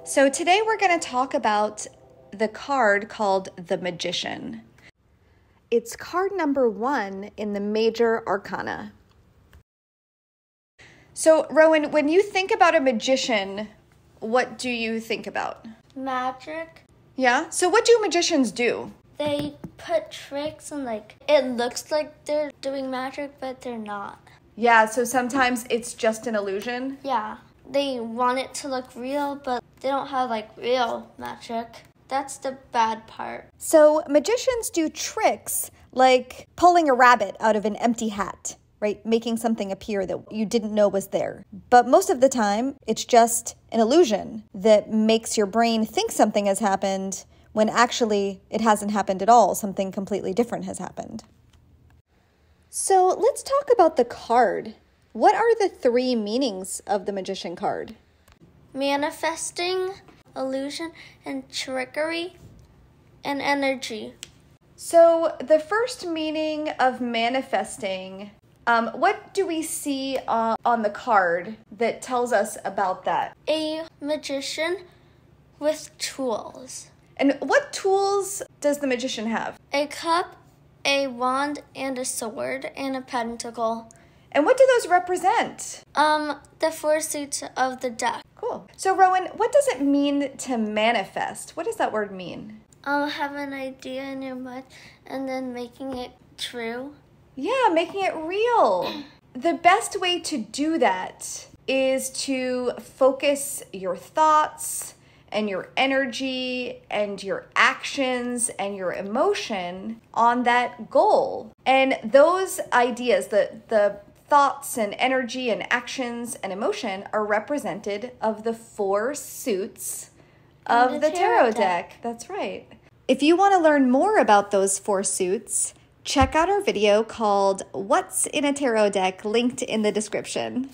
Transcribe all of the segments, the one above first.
So today we're going to talk about the card called the Magician. It's card number 1 in the major arcana. So Rowan, when you think about a magician, what do you think about? Magic. Yeah? So what do magicians do? They put tricks and it looks like they're doing magic, but they're not. Yeah, so sometimes it's just an illusion? Yeah. They want it to look real, but they don't have real magic. That's the bad part. So magicians do tricks like pulling a rabbit out of an empty hat, right? Making something appear that you didn't know was there. But most of the time, it's just an illusion that makes your brain think something has happened when actually it hasn't happened at all. Something completely different has happened. So let's talk about the card. What are the 3 meanings of the Magician card? Manifesting, illusion, and trickery, and energy. So the first meaning of manifesting, what do we see on the card that tells us about that? A magician with tools. And what tools does the magician have? A cup, a wand, and a sword, and a pentacle. And what do those represent? The 4 suits of the deck. Cool. So Rowan, what does it mean to manifest? What does that word mean? Have an idea in your mind and then making it true. Yeah, making it real. The best way to do that is to focus your thoughts and your energy and your actions and your emotion on that goal. And those ideas, the thoughts and energy and actions and emotion are represented of the 4 suits of the tarot deck. That's right. If you want to learn more about those 4 suits, check out our video called What's in a Tarot Deck, linked in the description.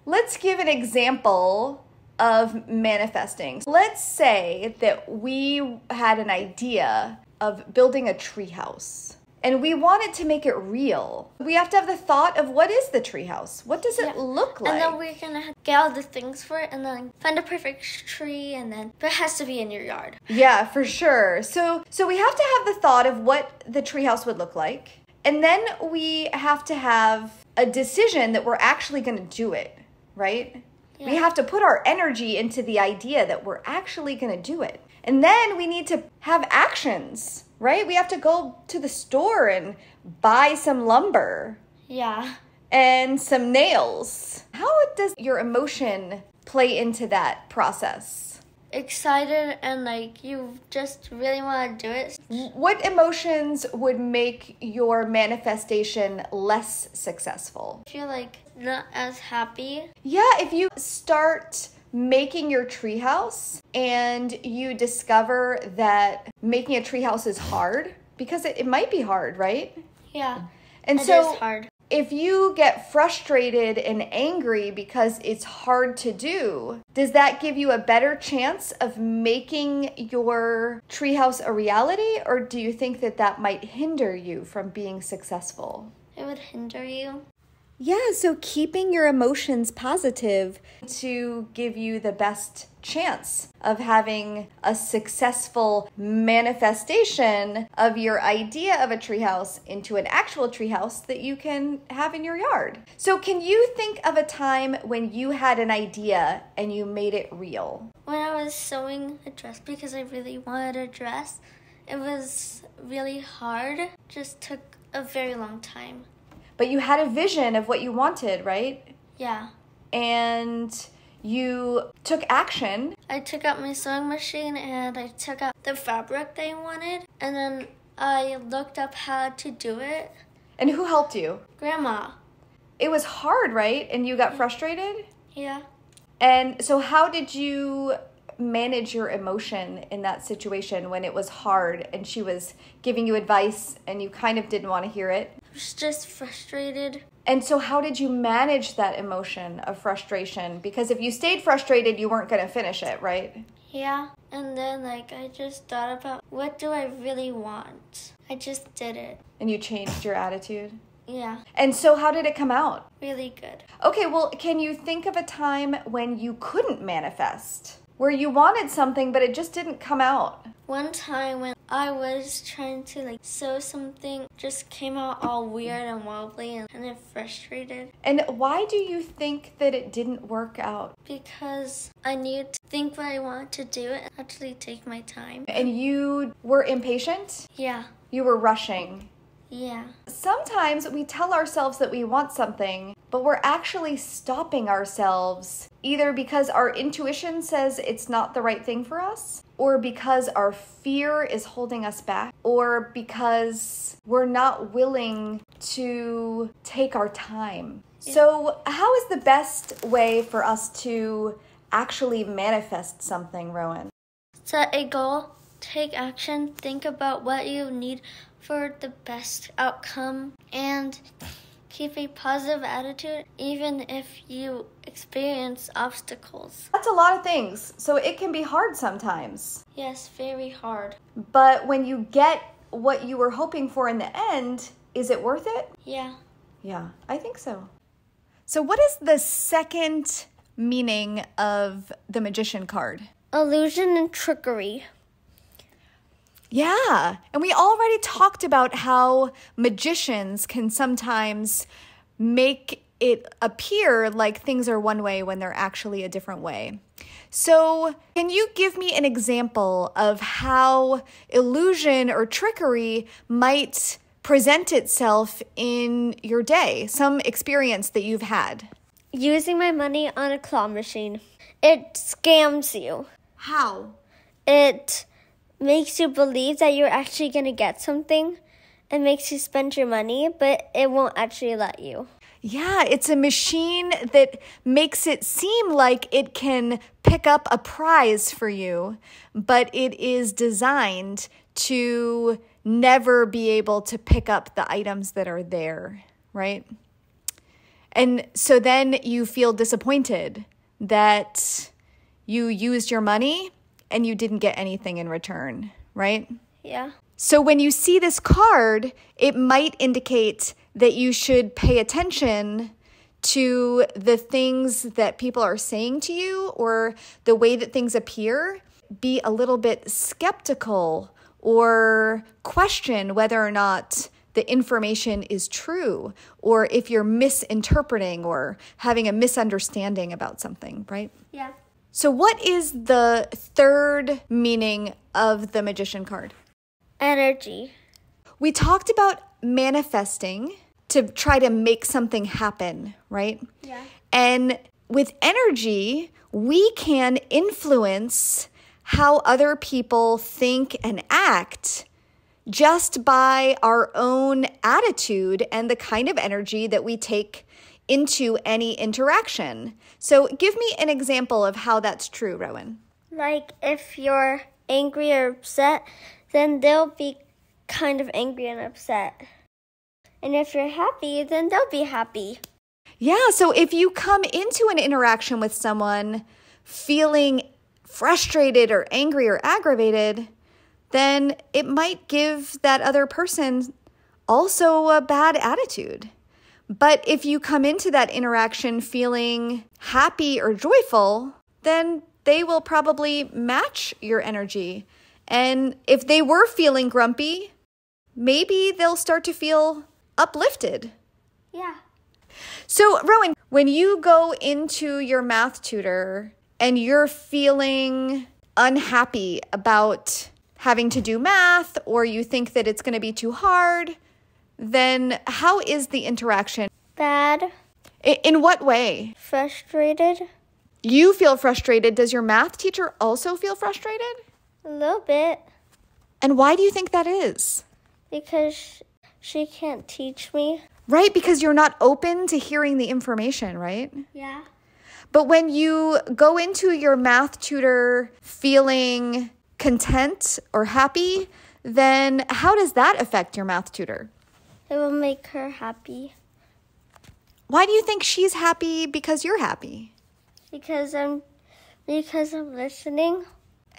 Let's give an example of manifesting. Let's say that we had an idea of building a treehouse. And we wanted to make it real. We have to have the thought of what is the treehouse? What does it look like? And then we're going to get all the things for it and then find a perfect tree but it has to be in your yard. Yeah, for sure. So we have to have the thought of what the treehouse would look like. And then we have to have a decision that we're actually going to do it, right? Yeah. We have to put our energy into the idea that we're actually going to do it. And then we need to have actions, right? We have to go to the store and buy some lumber. Yeah. And some nails. How does your emotion play into that process? Excited and you just really want to do it. What emotions would make your manifestation less successful? I feel not as happy. Yeah, if you start making your treehouse and you discover that making a treehouse is hard, because it might be hard, right? Yeah. And it so is hard. If you get frustrated and angry because it's hard to do, does that give you a better chance of making your treehouse a reality, or do you think that might hinder you from being successful? It would hinder you. Yeah, so keeping your emotions positive to give you the best chance of having a successful manifestation of your idea of a treehouse into an actual treehouse that you can have in your yard. So can you think of a time when you had an idea and you made it real? When I was sewing a dress because I really wanted a dress, it was really hard. Just took a very long time. But you had a vision of what you wanted, right? Yeah. And you took action. I took out my sewing machine and I took out the fabric that I wanted. And then I looked up how to do it. And who helped you? Grandma. It was hard, right? And you got frustrated? Yeah. And so how did you manage your emotion in that situation when it was hard and she was giving you advice and you kind of didn't want to hear it? I was just frustrated. And so how did you manage that emotion of frustration? Because if you stayed frustrated, you weren't going to finish it, right? Yeah. And then I just thought about what do I really want? I just did it. And you changed your attitude? Yeah. And so how did it come out? Really good. Okay, well, can you think of a time when you couldn't manifest? where you wanted something, but it just didn't come out? One time when I was trying to sew something, just came out all weird and wobbly and kind of frustrated. And why do you think that it didn't work out? Because I needed to think what I wanted to do and actually take my time. And you were impatient? Yeah. You were rushing? Yeah. Sometimes we tell ourselves that we want something, but we're actually stopping ourselves either because our intuition says it's not the right thing for us, or because our fear is holding us back, or because we're not willing to take our time. Yeah. So how is the best way for us to actually manifest something, Rowan? Set a goal, take action, think about what you need for the best outcome, and keep a positive attitude even if you experience obstacles. That's a lot of things, so it can be hard sometimes. Yes, very hard. But when you get what you were hoping for in the end, is it worth it? Yeah. Yeah, I think so. So what is the second meaning of the Magician card? Illusion and trickery. Yeah, and we already talked about how magicians can sometimes make it appear like things are one way when they're actually a different way. So can you give me an example of how illusion or trickery might present itself in your day? Some experience that you've had? Using my money on a claw machine. It scams you. How? It makes you believe that you're actually going to get something and makes you spend your money, but it won't actually let you. Yeah, it's a machine that makes it seem like it can pick up a prize for you, but it is designed to never be able to pick up the items that are there, right? And so then you feel disappointed that you used your money and you didn't get anything in return, right? Yeah. So when you see this card, it might indicate that you should pay attention to the things that people are saying to you or the way that things appear. Be a little bit skeptical or question whether or not the information is true or if you're misinterpreting or having a misunderstanding about something, right? Yeah. So what is the third meaning of the Magician card? Energy. We talked about manifesting to try to make something happen, right? Yeah. And with energy, we can influence how other people think and act just by our own attitude and the kind of energy that we take into any interaction. So give me an example of how that's true, Rowan. Like if you're angry or upset, then they'll be kind of angry and upset. And if you're happy, then they'll be happy. Yeah, so if you come into an interaction with someone feeling frustrated or angry or aggravated, then it might give that other person also a bad attitude. But if you come into that interaction feeling happy or joyful, then they will probably match your energy. And if they were feeling grumpy, maybe they'll start to feel uplifted. Yeah. So, Rowan, when you go into your math tutor and you're feeling unhappy about having to do math or you think that it's going to be too hard, then how is the interaction? Bad. In what way? Frustrated. You feel frustrated. Does your math teacher also feel frustrated? A little bit. And why do you think that is? Because she can't teach me. Right, because you're not open to hearing the information, right? Yeah. But when you go into your math tutor feeling content or happy, then how does that affect your math tutor? It will make her happy. Why do you think she's happy because you're happy? Because I'm listening.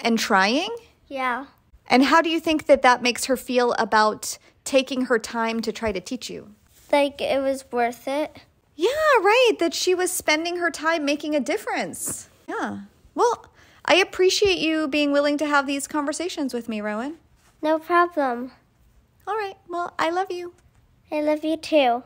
And trying? Yeah. And how do you think that that makes her feel about taking her time to try to teach you? Like it was worth it. Yeah, right. That she was spending her time making a difference. Yeah. Well, I appreciate you being willing to have these conversations with me, Rowan. No problem. All right. Well, I love you. I love you too.